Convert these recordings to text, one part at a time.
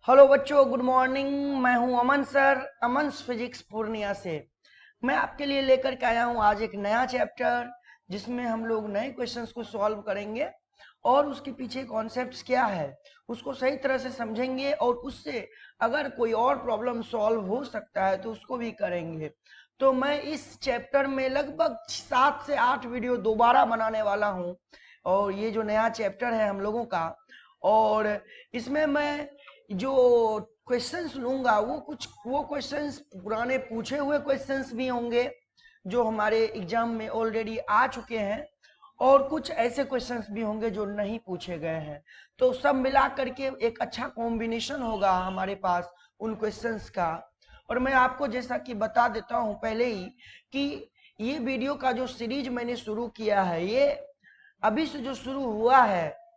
Hello बच्चों, good morning. मैं हूं अमन सर, अमन फिजिक्स पूर्णिया से। मैं आपके लिए लेकर के आया हूं आज एक नया चैप्टर, जिसमें हम लोग नए क्वेश्चंस को सॉल्व करेंगे और उसके पीछे कॉन्सेप्ट्स क्या है उसको सही तरह से समझेंगे, और उससे अगर कोई और प्रॉब्लम सॉल्व हो सकता है तो उसको भी करेंगे। तो मैं इस चैप्टर में लगभग 7 से 8 वीडियो दोबारा बनाने वाला हूं, और ये जो नया चैप्टर है हम लोगों का, और इसमें मैं जो क्वेश्चंस लूंगा वो क्वेश्चंस पुराने पूछे हुए क्वेश्चंस भी होंगे जो हमारे एग्जाम में ऑलरेडी आ चुके हैं, और कुछ ऐसे क्वेश्चंस भी होंगे जो नहीं पूछे गए हैं। तो सब मिला करके एक अच्छा कॉम्बिनेशन होगा हमारे पास उन क्वेश्चंस का। और मैं आपको जैसा कि बता देता हूं पहले ही कि ये वीडियो का जो सीरीज मैंने शुरू किया है, ये अभी से जो शुरू हुआ है,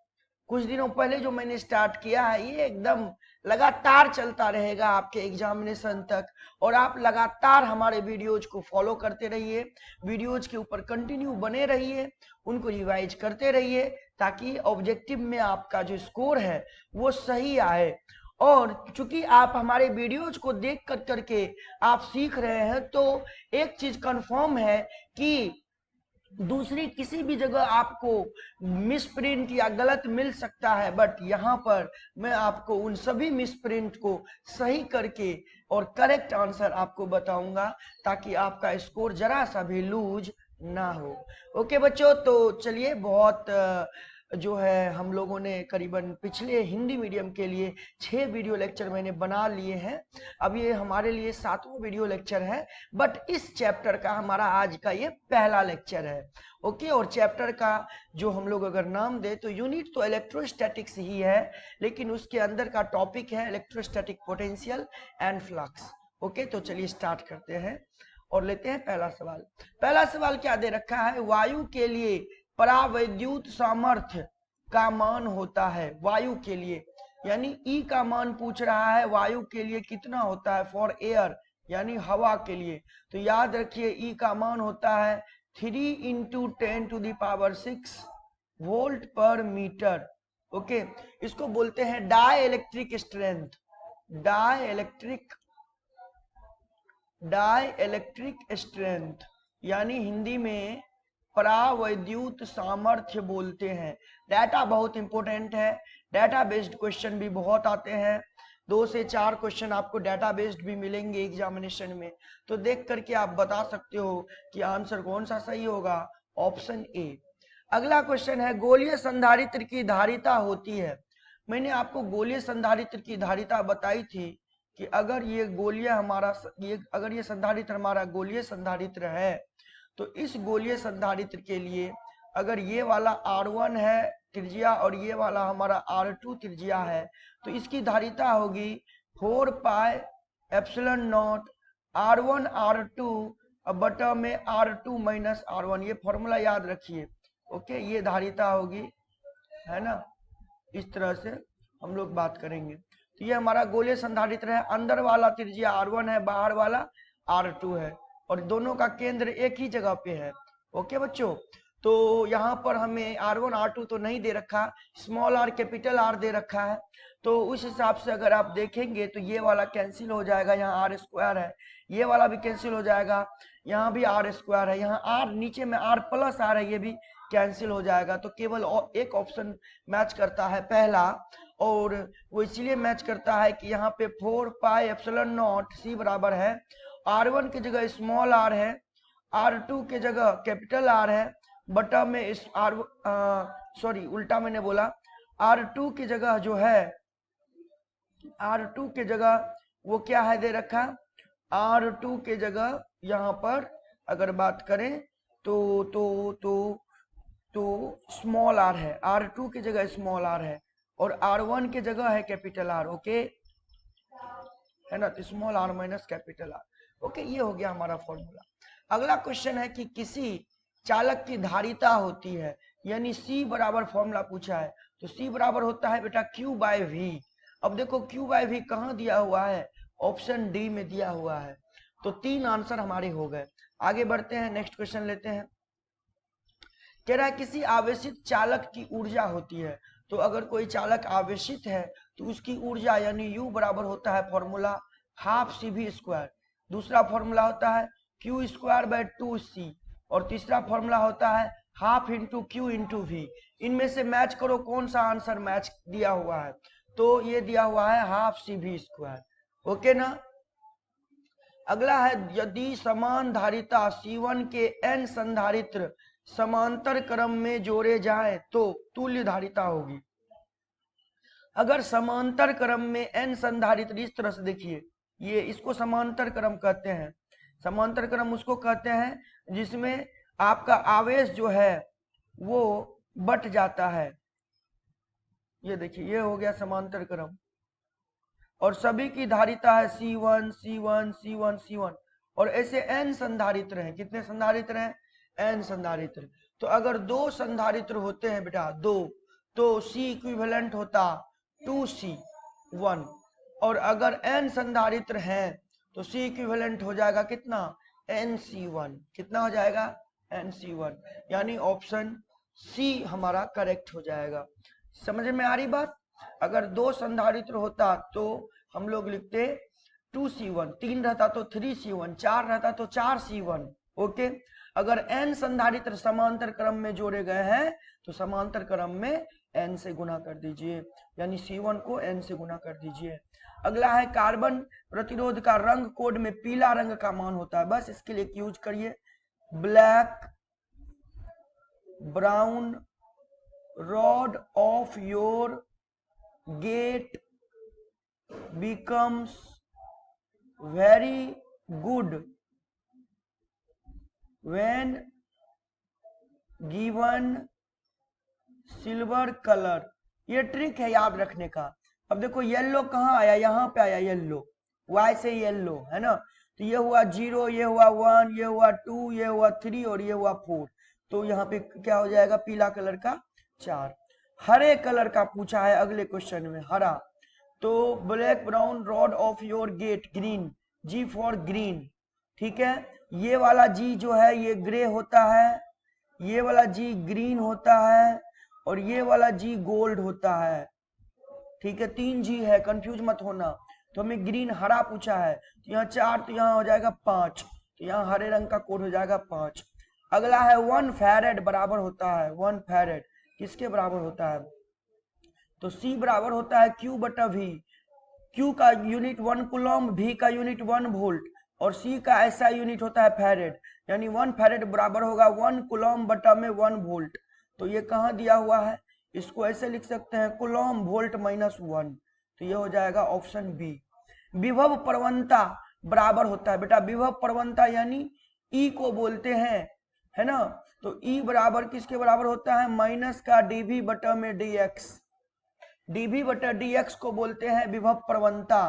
कुछ दिनों पहले जो मैंने स्टार्ट किया है, ये एकदम लगातार चलता रहेगा आपके एग्जामिनेशन तक। और आप लगातार हमारे वीडियोज को फॉलो करते रहिए, वीडियोज के ऊपर कंटिन्यू बने रहिए, उनको रिवाइज करते रहिए, ताकि ऑब्जेक्टिव में आपका जो स्कोर है वो सही आए। और चूंकि आप हमारे वीडियोज को देख कर करके आप सीख रहे हैं, तो एक चीज कंफर्म है कि दूसरी किसी भी जगह आपको मिसप्रिंट या गलत मिल सकता है, बट यहाँ पर मैं आपको उन सभी मिसप्रिंट को सही करके और करेक्ट आंसर आपको बताऊंगा, ताकि आपका स्कोर जरा सा भी लूज ना हो। ओके बच्चों, तो चलिए, बहुत जो है हम लोगों ने करीबन पिछले हिंदी मीडियम के लिए 6 वीडियो लेक्चर मैंने बना लिए हैं। अब ये हमारे लिए 7वां वीडियो लेक्चर है, बट इस चैप्टर का हमारा आज का ये पहला लेक्चर है। ओके, और चैप्टर का जो हम लोग अगर नाम दे तो यूनिट तो इलेक्ट्रोस्टैटिक्स ही है, लेकिन उसके अंदर का टॉपिक है electrostatic potential and flux. Okay, तो चलिए स्टार्ट करते हैं और लेते हैं पहला सवाल। पहला सवाल क्या दे रखा है? वायु के लिए परावैद्युत सामर्थ्य का मान होता है। वायु के लिए यानी ई का मान पूछ रहा है, वायु के लिए कितना होता है फॉर एयर, यानी हवा के लिए। तो याद रखिए, ई का मान होता है 3 × 10⁶ वोल्ट पर मीटर। ओके, इसको बोलते हैं dielectric strength. Dielectric strength यानी हिंदी में परावैद्युत सामर्थ्य बोलते हैं। डाटा बहुत इंपॉर्टेंट है, डाटा बेस्ड क्वेश्चन भी बहुत आते हैं। 2 से 4 क्वेश्चन आपको डाटा बेस्ड भी मिलेंगे एग्जामिनेशन में, तो देख करके आप बता सकते हो कि आंसर कौन सा सही होगा। Option A. अगला क्वेश्चन है, गोलीय संधारित्र की धारिता होती है। मैंने आपको गोलीय संधारित्र की धारिता बताई थी कि अगर ये संधारित्र हमारा गोलीय संधारित्र है, तो इस गोलीय संधारित्र के लिए अगर ये वाला R1 है त्रिज्या और ये वाला हमारा R2 त्रिज्या है, तो इसकी धारिता होगी 4πε0 R1 R2 बटा में R2 - R1। ये फॉर्मूला याद रखिए। ओके, ये धारिता होगी, है ना। इस तरह से हम लोग बात करेंगे। तो ये हमारा गोलीय संधारित्र है, अंदर वाला त्रिज्या R1 है, बाहर वाला R2 है, और दोनों का केंद्र एक ही जगह पे है। ओके बच्चों, तो यहाँ पर हमें R1 R2 तो नहीं दे रखा, स्मॉल r कैपिटल R दे रखा है। तो उस हिसाब से अगर आप देखेंगे तो ये वाला कैंसिल हो जाएगा, यहाँ R² है, ये वाला भी कैंसिल हो जाएगा, यहाँ भी R² है, यहाँ R नीचे में R+R है, ये भी कैंसिल हो जाएगा। तो केवल एक ऑप्शन मैच करता है, पहला, और वो इसलिए मैच करता है कि यहाँ पे 4πε0 C बराबर है, R1 की जगह स्मॉल r है, R2 के जगह कैपिटल R है, बटा में इस सॉरी उल्टा मैंने बोला, R2 की जगह जो है, R2 के जगह वो क्या है दे रखा, R2 के जगह यहाँ पर अगर बात करें तो स्मॉल r है, R2 की जगह स्मॉल r है, और R1 की जगह है कैपिटल R। ओके, है ना, तो small r minus capital R। Okay, ये हो गया हमारा फॉर्मूला। अगला क्वेश्चन है कि किसी चालक की धारिता होती है, यानी C बराबर फॉर्मूला पूछा है, तो C बराबर होता है बेटा Q/V। अब देखो Q/V कहाँ दिया हुआ है? ऑप्शन डी में दिया हुआ है। तो 3 आंसर हमारे हो गए। आगे बढ़ते हैं, नेक्स्ट क्वेश्चन लेते हैं। कह रहा है किसी आवेशित चालक की ऊर्जा होती है, तो अगर कोई चालक आवेशित है तो उसकी ऊर्जा यानी U बराबर होता है फॉर्मूला हाफ CV²। दूसरा फॉर्मूला होता है Q²/2C और तीसरा फॉर्मूला होता है half into Q into V। इनमें से मैच करो कौन सा आंसर मैच दिया हुआ है, तो ये दिया हुआ है हाफ CV²। ओके ना। अगला है यदि समान धारिता C1 के n संधारित्र समांतर क्रम में जोड़े जाएं तो तुल्य धारिता होगी। अगर समांतर क्रम में n संधारित्र, इस तरह से देखिए, ये इसको समांतर क्रम कहते हैं। समांतर क्रम उसको कहते हैं जिसमें आपका आवेश जो है वो बट जाता है। ये देखिए, ये हो गया समांतर क्रम और सभी की धारिता है C1 C1 C1 C1 और ऐसे n संधारित्र हैं। कितने संधारित्र हैं? n संधारित्र। तो अगर दो संधारित्र होते हैं बेटा, दो, तो C इक्विवेलेंट होता 2C1 और अगर n संधारित्र हैं तो C इक्विवेलेंट हो जाएगा कितना? NC1। कितना हो जाएगा? NC1। यानी ऑप्शन C हमारा करेक्ट हो जाएगा। समझ में आ रही बात? अगर दो संधारित्र होता तो हम लोग लिखते 2C1, 3 रहता तो 3C1, 4 रहता तो 4C1। ओके। अगर n संधारित्र समांतर क्रम में जोड़े गए हैं तो समांतर क्रम में n से गुना कर दीजिए, यानी C1 को n से गुना कर दीजिए। अगला है कार्बन प्रतिरोध का रंग कोड में पीला रंग का मान होता है। बस इसके लिए यूज करिए black brown rod of your gate becomes very good when given silver color। ये ट्रिक है याद रखने का। अब देखो येलो कहाँ आया? यहाँ पे आया येलो, Y से येलो है ना। तो ये हुआ 0, ये हुआ 1, ये हुआ 2, ये हुआ 3 और ये हुआ 4। तो यहाँ पे क्या हो जाएगा? पीला कलर का 4। हरे कलर का पूछा है अगले क्वेश्चन में, हरा। तो black brown rod of your gate green, G for green. ठीक है। ये वाला G जो है ये ग्रे होता है, ये वाला G ग्रीन होता है और ये वाला G गोल्ड होता है। ठीक है, 3 G है, कंफ्यूज मत होना। तो हमें ग्रीन हरा पूछा है, तो यहाँ 4, तो यहाँ हो जाएगा 5, तो यहाँ हरे रंग का कोड हो जाएगा 5। अगला है 1 फैरेड बराबर होता है, 1 फैरेड किसके बराबर होता है? तो C बराबर होता है Q/V। Q का यूनिट 1 कूलम, V का यूनिट 1 वोल्ट और C का ऐसा यूनिट होता है फैरेड, यानी 1 फैरेड बराबर होगा 1 कूलम/1 वोल्ट। तो ये कहाँ दिया हुआ है? इसको ऐसे लिख सकते हैं कूलम वोल्ट -1। तो ये हो जाएगा ऑप्शन बी। विभव प्रवणता बराबर होता है बेटा, विभव प्रवणता यानी E को बोलते हैं, है ना। तो E बराबर किसके बराबर होता है? माइनस का dV/dx। dV/dx को बोलते हैं विभव प्रवणता,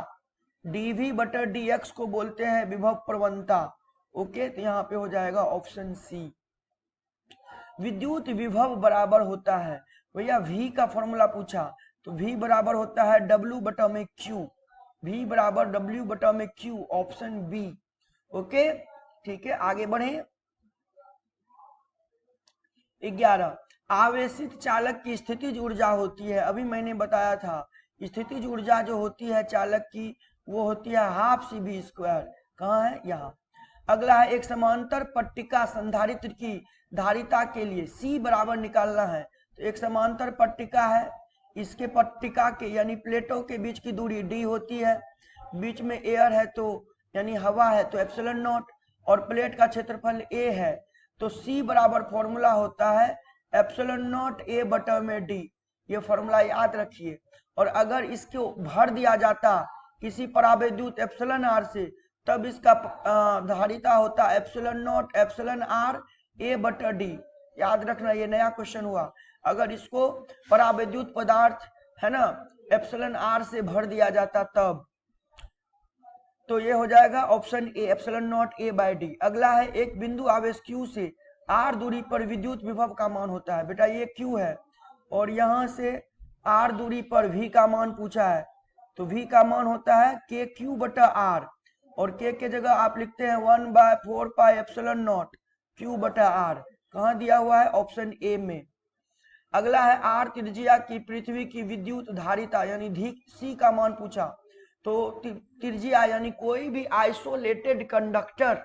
dV/dx को बोलते हैं विभव प्रवणता। ओके, तो यहाँ पे हो जाएगा ऑप्शन सी। विद्युत विभव बराबर होता है भैया, V का फॉर्मूला पूछा तो V बराबर होता है W/Q। V बराबर W/Q, ऑप्शन बी। ओके, ठीक है, आगे बढ़े। 11 आवेशित चालक की स्थितिज ऊर्जा होती है। अभी मैंने बताया था स्थितिज ऊर्जा जो होती है चालक की वो होती है हाफ CV²। कहाँ है? यहाँ। अगला है एक समांतर पट्टिका संधारित्र की धारिता के लिए C बराबर निकालना है। तो एक समांतर पट्टिका है, इसके पट्टिका के यानी प्लेटों के बीच की दूरी D होती है, बीच में एयर है तो यानी हवा है तो ε0 और प्लेट का क्षेत्रफल A है। तो C बराबर फॉर्मूला होता है ε0 A/d। ये फॉर्मूला याद रखिए। और अगर इसको भर दिया जाता किसी परावैद्युत εr से, तब इसका धारिता होता ε0 εr A/d। याद रखना, ये नया क्वेश्चन हुआ। अगर इसको परावैद्युत पदार्थ है ना εr से भर दिया जाता तब, तो ये हो जाएगा ऑप्शन ए ε0 A/d। अगला है एक बिंदु आवेश Q से r दूरी पर विद्युत विभव का मान होता है। बेटा ये Q है और यहां से r दूरी पर V का मान पूछा है, तो V का मान होता है KQ/r और K के जगह आप लिखते हैं 1/4πε0 Q/r। कहाँ दिया हुआ है? ऑप्शन ए में। अगला है आर त्रिज्या की पृथ्वी की विद्युत धारिता यानी सी का मान पूछा। तो त्रिज्या यानी कोई भी आइसोलेटेड कंडक्टर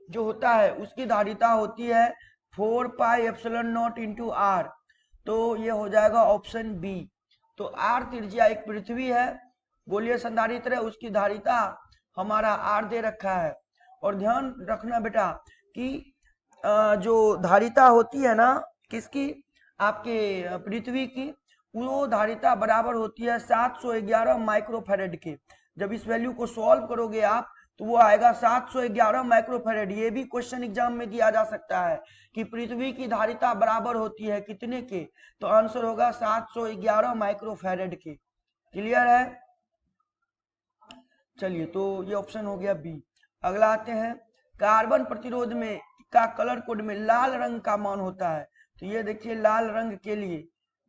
जो होता है उसकी धारिता होती है 4 pi epsilon nought into R. तो ये हो जाएगा ऑप्शन बी। तो आर त्रिज्या एक पृथ्वी है, गोलीय संधारित्र है, उसकी धारिता हमारा आर दे रखा है। और ध्यान रखना बेटा कि जो धारिता होती है ना किसकी, आपके पृथ्वी की, वो धारिता बराबर होती है 711 माइक्रोफेरेड के। जब इस वैल्यू को सॉल्व करोगे आप तो वो आएगा 711 माइक्रोफेरेड। ये भी क्वेश्चन एग्जाम में दिया जा सकता है कि पृथ्वी की धारिता बराबर होती है कितने के, तो आंसर होगा 711 माइक्रोफेरेड के। क्लियर है? चलिए, तो ये ऑप्शन हो गया बी। अगला आते हैं, कार्बन प्रतिरोध में का कलर कोड में लाल रंग का मान होता है। तो ये देखिए लाल रंग के लिए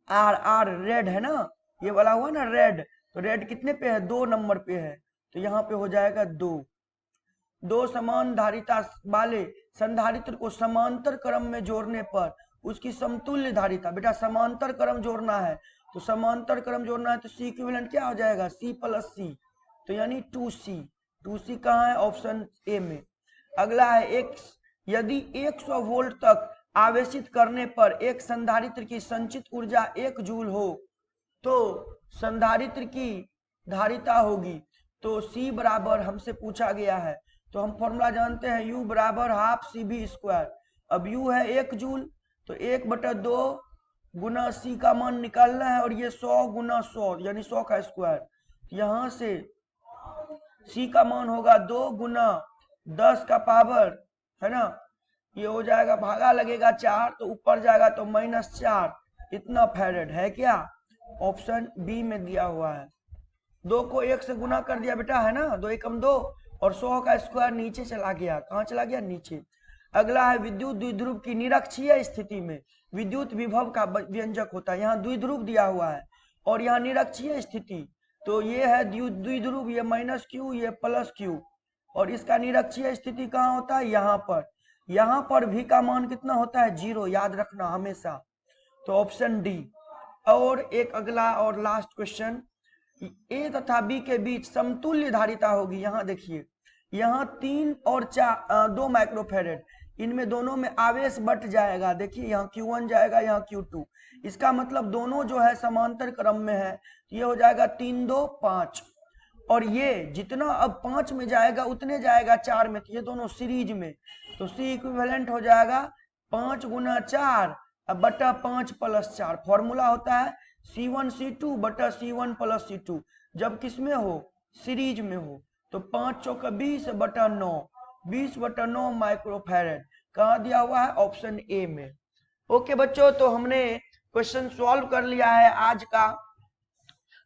आर रेड है ना, ये वाला हुआ ना रेड, तो रेड कितने पे है, 2 नंबर पे है, तो यहाँ पे हो जाएगा 2। दो समान धारिता वाले संधारित्र को समांतर क्रम में जोड़ने पर उसकी समतुल्य धारिता, बेटा समांतर क्रम जोड़ना है तो समांतर क्रम जोड़ना है तो सी इक्विवेलेंट क्या हो जाएगा, सी प्लस सी, तो यानी 2C। 2C कहाँ है, ऑप्शन ए में। अगला है एक, यदि 100 वोल्ट तक आवेशित करने पर एक संधारित्र की संचित ऊर्जा 1 जूल हो तो संधारित्र की धारिता होगी। तो C बराबर हमसे पूछा गया है, तो हम फॉर्मूला जानते हैं U बराबर हाफ CV²। अब U है 1 जूल, तो 1/2 गुना C का मान निकालना है, और ये 100 गुना 100 यानी 100 का स्क्वायर। यहां से C का मान होगा 2 गुना 10 का पावर, है ना, ये हो जाएगा, भागा लगेगा 4 तो ऊपर जाएगा तो -4, इतना फैरेड है क्या, ऑप्शन बी में दिया हुआ है। 2 को 1 से गुना कर दिया बेटा, है ना, 2 एकम 2, और 100 का स्क्वायर नीचे चला गया, कहाँ चला गया, नीचे। अगला है विद्युत द्विध्रुव की निरक्षीय स्थिति में विद्युत विभव का व्यंजक होता है। यहाँ द्विध्रुव दिया हुआ है और यहाँ निरक्षीय स्थिति, तो ये है द्विध्रुव, ये -q ये +q, और इसका निरक्षीय स्थिति कहाँ होता है, यहाँ पर v का मान कितना होता है, 0, याद रखना हमेशा। तो ऑप्शन डी। और एक अगला और लास्ट क्वेश्चन, ए तथा बी के बीच समतुल्य धारिता होगी। यहाँ देखिए, यहाँ 3 और 2 माइक्रोफेरेड, इनमें दोनों में आवेश बट जाएगा। देखिए यहाँ Q1 जाएगा, यहाँ Q2, इसका मतलब दोनों जो है समांतर क्रम में है, ये हो जाएगा 3 2 5, और ये जितना अब 5 में जाएगा उतने जाएगा 4 में, तो ये दोनों सीरीज में, तो C इक्विवेलेंट हो जाएगा 5 गुना 4 बटा 5 + 4। फॉर्मूला होता है C1 C2 बटा C1 + C2, जब किसमें हो, सीरीज में हो, तो 5 चौका 20 बटा 9, 20/9 माइक्रोफेरेड, कहाँ दिया हुआ है, ऑप्शन ए में। ओके बच्चों, तो हमने क्वेश्चन सॉल्व कर लिया है आज का।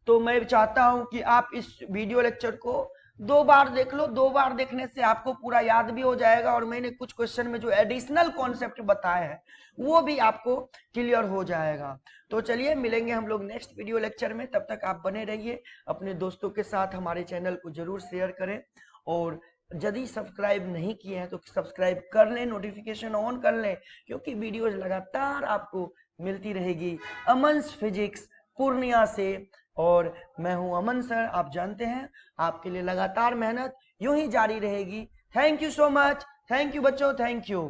तो मैं चाहता हूं कि आप इस वीडियो लेक्चर को 2 बार देख लो, 2 बार देखने से आपको पूरा याद भी हो जाएगा, और मैंने कुछ क्वेश्चन में जो एडिशनल कॉन्सेप्ट बताए हैं वो भी आपको क्लियर हो जाएगा। तो चलिए मिलेंगे हम लोग नेक्स्ट वीडियो लेक्चर में, तब तक आप बने रहिए, अपने दोस्तों के साथ हमारे चैनल को जरूर शेयर करें, और यदि सब्सक्राइब नहीं किए हैं तो सब्सक्राइब कर लें, नोटिफिकेशन ऑन कर लें, क्योंकि वीडियोज लगातार आपको मिलती रहेगी अमन्स फिजिक्स पूर्णिया से। और मैं हूं अमन सर, आप जानते हैं आपके लिए लगातार मेहनत यूं ही जारी रहेगी। Thank you so much, thank you बच्चों, थैंक यू।